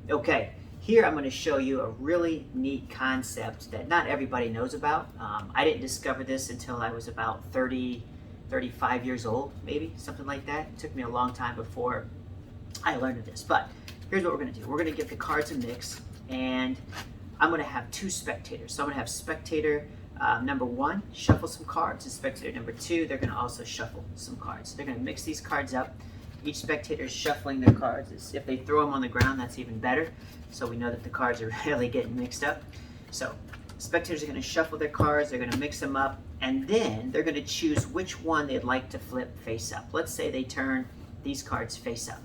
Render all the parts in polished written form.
Okay, here I'm going to show you a really neat concept that not everybody knows about. I didn't discover this until I was about 30, 35 years old, maybe, something like that. It took me a long time before I learned of this. But here's what we're going to do. We're going to give the cards a mix, and I'm going to have two spectators. So I'm going to have spectator number one shuffle some cards, and spectator number two, they're going to also shuffle some cards. They're going to mix these cards up. Each spectator is shuffling their cards. If they throw them on the ground, that's even better. So we know that the cards are really getting mixed up. So spectators are going to shuffle their cards, they're going to mix them up, and then they're going to choose which one they'd like to flip face up. Let's say they turn these cards face up.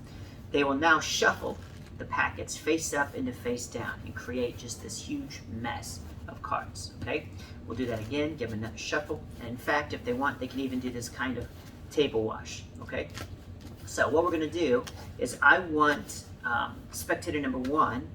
They will now shuffle the packets face up into face down and create just this huge mess of cards. Okay, we'll do that again, give them another shuffle. And in fact, if they want, they can even do this kind of table wash. Okay, so what we're going to do is I want spectator number one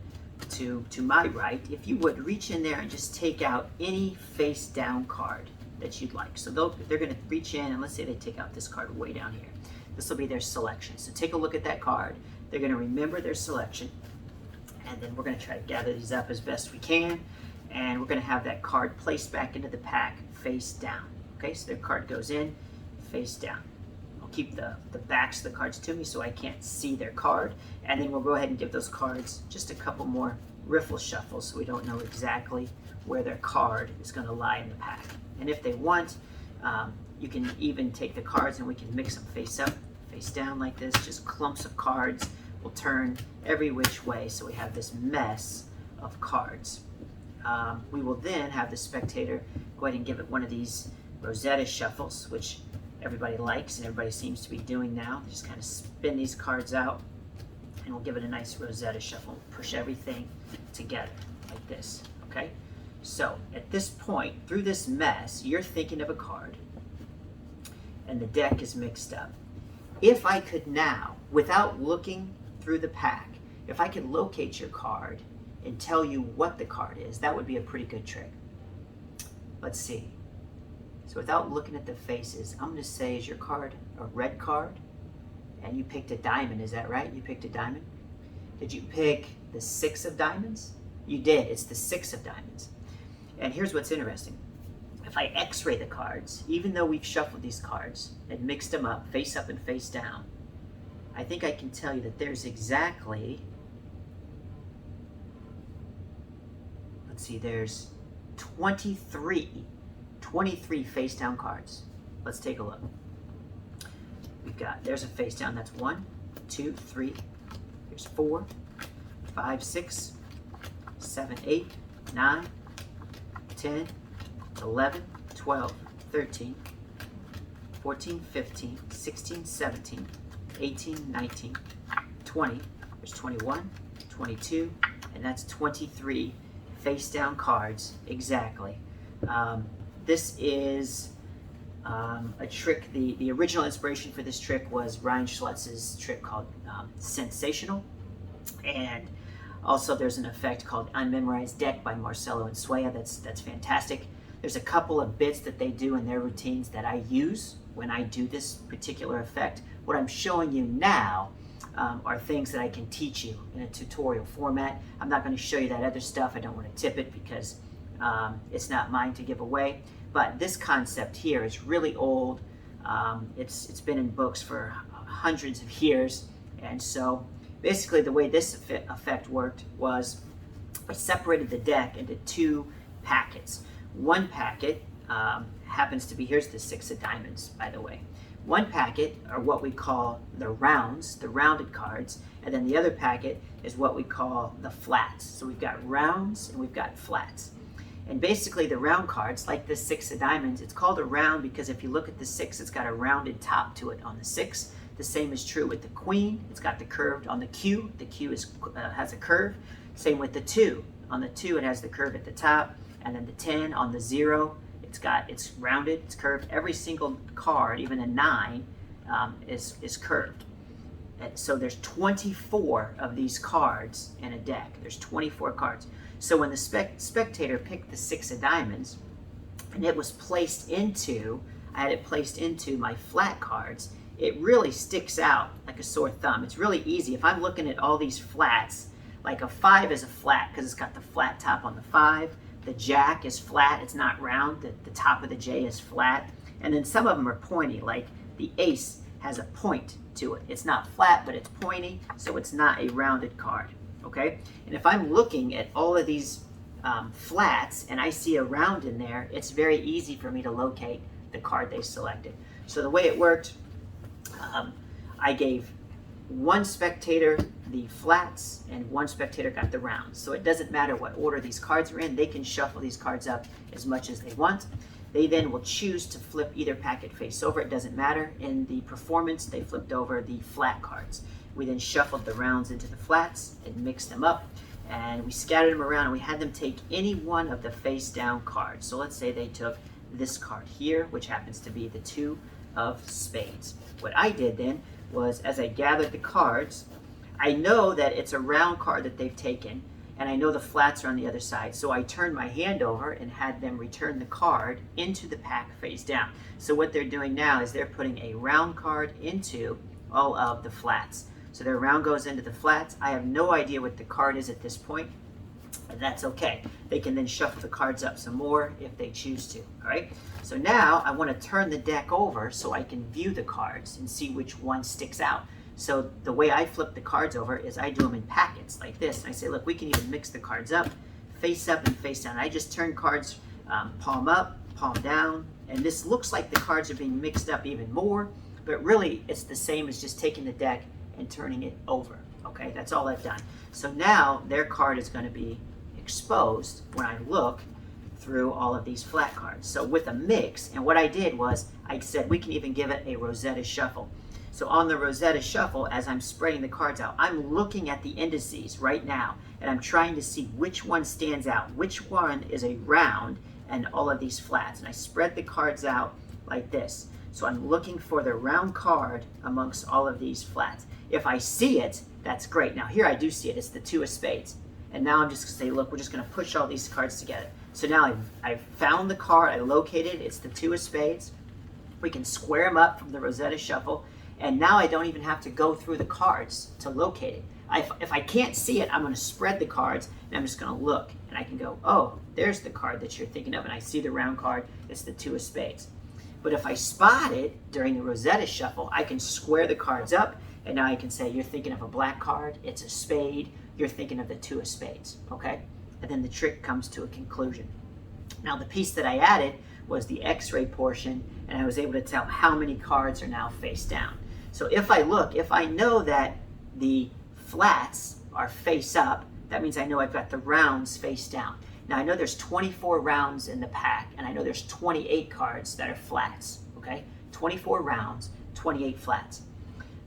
to my right, if you would reach in there and just take out any face down card that you'd like. So they're going to reach in, and let's say they take out this card way down here. This will be their selection. So take a look at that card. They're going to remember their selection, and then we're going to try to gather these up as best we can, and we're going to have that card placed back into the pack face down. Okay, so their card goes in face down. I'll keep the backs of the cards to me so I can't see their card, and then we'll go ahead and give those cards just a couple more riffle shuffles so we don't know exactly where their card is going to lie in the pack. And if they want, you can even take the cards and we can mix them face up, face down like this, just clumps of cards. We'll turn every which way so we have this mess of cards. We will then have the spectator go ahead and give it one of these Rosetta shuffles, which everybody likes and everybody seems to be doing now. Just kind of spin these cards out, and we'll give it a nice Rosetta shuffle. Push everything together like this, okay? So at this point, through this mess, you're thinking of a card, and the deck is mixed up. If I could now, without looking through the pack, if I could locate your card and tell you what the card is, that would be a pretty good trick. Let's see. So without looking at the faces, I'm going to say, is your card a red card? And you picked a diamond, is that right? You picked a diamond? Did you pick the six of diamonds? You did. It's the six of diamonds. And here's what's interesting. If I x-ray the cards, even though we've shuffled these cards and mixed them up, face up and face down, I think I can tell you that there's exactly, let's see, there's 23 face down cards. Let's take a look. We've got, there's a face down, that's 1, 2, 3, there's 4, 5, 6, 7, 8, 9, 10, 11, 12, 13, 14, 15, 16, 17, 18, 19, 20, there's 21, 22, and that's 23 face down cards exactly. This is a trick. The original inspiration for this trick was Ryan Schlutz's trick called Sensational, and also there's an effect called Unmemorized Deck by Marcelo and Sueya. That's fantastic. There's a couple of bits that they do in their routines that I use when I do this particular effect. What I'm showing you now are things that I can teach you in a tutorial format. I'm not going to show you that other stuff. I don't want to tip it because it's not mine to give away. But this concept here is really old. It's been in books for hundreds of years. And so basically the way this effect worked was I separated the deck into two packets. One packet happens to be, here's the six of diamonds, by the way. One packet are what we call the rounds, the rounded cards, and then the other packet is what we call the flats. So we've got rounds and we've got flats. And basically the round cards, like this six of diamonds, it's called a round because if you look at the six, it's got a rounded top to it on the six. The same is true with the queen. It's got the curved on the Q. The Q has a curve. Same with the two. On the two, it has the curve at the top. And then the 10 on the 0, it's rounded, it's curved. Every single card, even a 9, is curved. And so there's 24 of these cards in a deck. There's 24 cards. So when the spectator picked the six of diamonds, and it was placed into, I had it placed into my flat cards, it really sticks out like a sore thumb. It's really easy. If I'm looking at all these flats, Like a 5 is a flat because it's got the flat top on the 5. The jack is flat, it's not round. The top of the J is flat. And then some of them are pointy, like the ace has a point to it. It's not flat, but it's pointy, so it's not a rounded card, okay? And if I'm looking at all of these flats and I see a round in there, it's very easy for me to locate the card they selected. So the way it worked, I gave one spectator the flats and one spectator got the rounds. So it doesn't matter what order these cards are in, they can shuffle these cards up as much as they want. They then will choose to flip either packet face over, it doesn't matter. In the performance, they flipped over the flat cards. We then shuffled the rounds into the flats and mixed them up, and we scattered them around, and we had them take any one of the face down cards. So let's say they took this card here, which happens to be the 2 of spades. What I did then was, as I gathered the cards, I know that it's a round card that they've taken, and I know the flats are on the other side. So I turned my hand over and had them return the card into the pack face down. So what they're doing now is they're putting a round card into all of the flats. So their round goes into the flats. I have no idea what the card is at this point, and that's okay. They can then shuffle the cards up some more if they choose to, all right? So now I want to turn the deck over so I can view the cards and see which one sticks out. So the way I flip the cards over is I do them in packets like this. And I say, look, we can even mix the cards up and face down. I just turn cards palm up, palm down, and this looks like the cards are being mixed up even more, but really it's the same as just taking the deck and turning it over, okay? That's all I've done. So now their card is going to be exposed when I look through all of these flat cards. So with a mix, and what I did was I said we can even give it a Rosetta Shuffle. So on the Rosetta Shuffle, as I'm spreading the cards out, I'm looking at the indices right now, and I'm trying to see which one stands out, which one is a round, and all of these flats. And I spread the cards out like this. So I'm looking for the round card amongst all of these flats. If I see it, that's great. Now here I do see it, it's the 2 of spades. And now I'm just gonna say, look, we're just gonna push all these cards together. So now I've found the card, I located it, it's the 2 of spades. We can square them up from the Rosetta Shuffle. And now I don't even have to go through the cards to locate it. If I can't see it, I'm going to spread the cards, and I'm just going to look. And I can go, oh, there's the card that you're thinking of, and I see the round card, it's the 2 of spades. But if I spot it during the Rosetta Shuffle, I can square the cards up, and now I can say, you're thinking of a black card, it's a spade, you're thinking of the 2 of spades, okay? And then the trick comes to a conclusion. Now the piece that I added was the X-ray portion, and I was able to tell how many cards are now face down. So if I look, if I know that the flats are face up, that means I know I've got the rounds face down. Now I know there's 24 rounds in the pack, and I know there's 28 cards that are flats, okay? 24 rounds, 28 flats.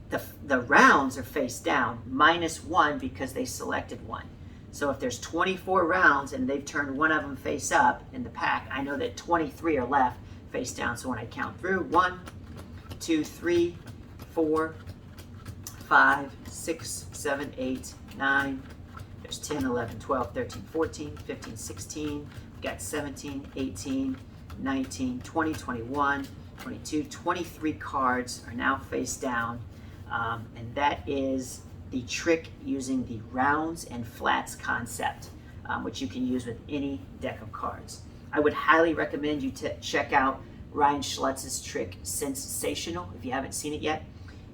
The rounds are face down, -1 because they selected one. So if there's 24 rounds and they've turned one of them face up in the pack, I know that 23 are left face down. So when I count through, 1, 2, 3, 4, 5, 6, 7, 8, 9, there's 10, 11, 12, 13, 14, 15, 16, we've got 17, 18, 19, 20, 21, 22, 23 cards are now face down, and that is the trick using the rounds and flats concept, which you can use with any deck of cards. I would highly recommend you check out Ryan Schlutz's trick, Sensational, if you haven't seen it yet.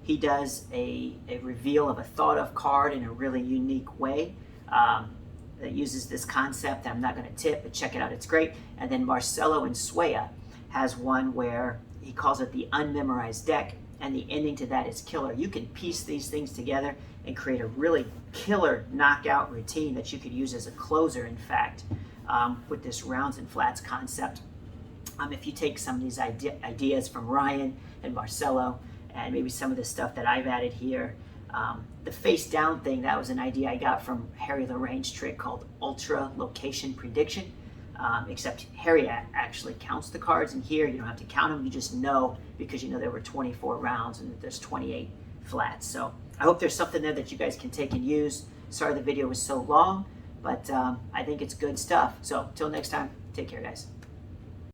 He does a reveal of a thought of card in a really unique way that uses this concept. I'm not going to tip, but check it out, it's great. And then Marcelo Insuea has one where he calls it the unmemorized deck, and the ending to that is killer. You can piece these things together and create a really killer knockout routine that you could use as a closer, in fact, with this rounds and flats concept. If you take some of these ideas from Ryan and Marcelo, and maybe some of the stuff that I've added here. The face down thing, that was an idea I got from Harry Lorraine's trick called Ultra Location Prediction, except Harry actually counts the cards, and here you don't have to count them, you just know because you know there were 24 rounds and there's 28 flats. So I hope there's something there that you guys can take and use. Sorry the video was so long, but I think it's good stuff. So until next time, take care guys.